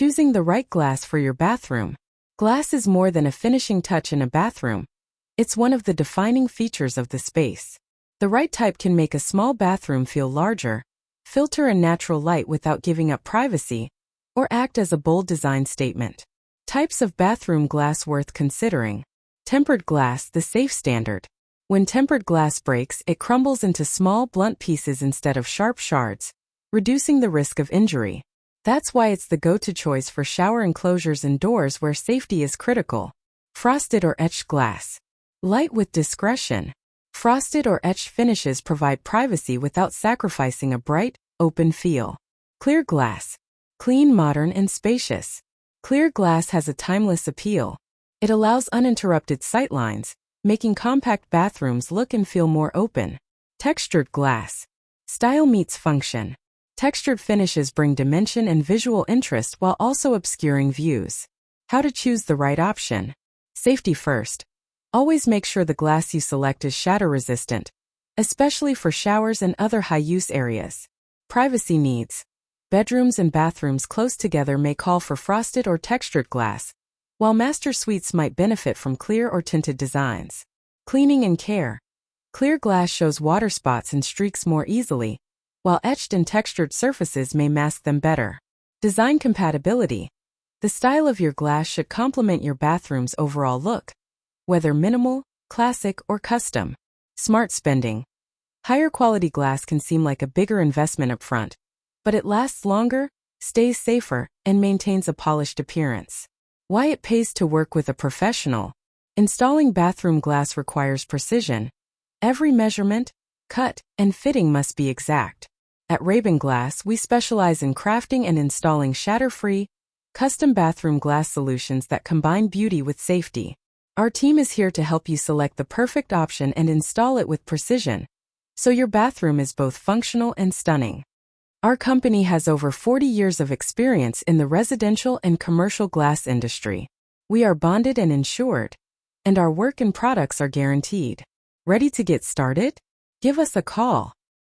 Choosing the right glass for your bathroom. Glass is more than a finishing touch in a bathroom. It's one of the defining features of the space. The right type can make a small bathroom feel larger, filter in natural light without giving up privacy, or act as a bold design statement. Types of bathroom glass worth considering. Tempered glass, the safe standard. When tempered glass breaks, it crumbles into small, blunt pieces instead of sharp shards, reducing the risk of injury. That's why it's the go-to choice for shower enclosures and doors where safety is critical. Frosted or etched glass. Light with discretion. Frosted or etched finishes provide privacy without sacrificing a bright, open feel. Clear glass. Clean, modern, and spacious. Clear glass has a timeless appeal. It allows uninterrupted sightlines, making compact bathrooms look and feel more open. Textured glass. Style meets function. Textured finishes bring dimension and visual interest while also obscuring views. How to choose the right option. Safety first. Always make sure the glass you select is shatter-resistant, especially for showers and other high-use areas. Privacy needs. Bedrooms and bathrooms close together may call for frosted or textured glass, while master suites might benefit from clear or tinted designs. Cleaning and care. Clear glass shows water spots and streaks more easily, while etched and textured surfaces may mask them better. Design compatibility. The style of your glass should complement your bathroom's overall look, whether minimal, classic, or custom. Smart spending. Higher quality glass can seem like a bigger investment upfront, but it lasts longer, stays safer, and maintains a polished appearance. Why it pays to work with a professional. Installing bathroom glass requires precision. Every measurement, cut, and fitting must be exact. At Raben Glass, we specialize in crafting and installing shatter-free, custom bathroom glass solutions that combine beauty with safety. Our team is here to help you select the perfect option and install it with precision, so your bathroom is both functional and stunning. Our company has over 40 years of experience in the residential and commercial glass industry. We are bonded and insured, and our work and products are guaranteed. Ready to get started? Give us a call.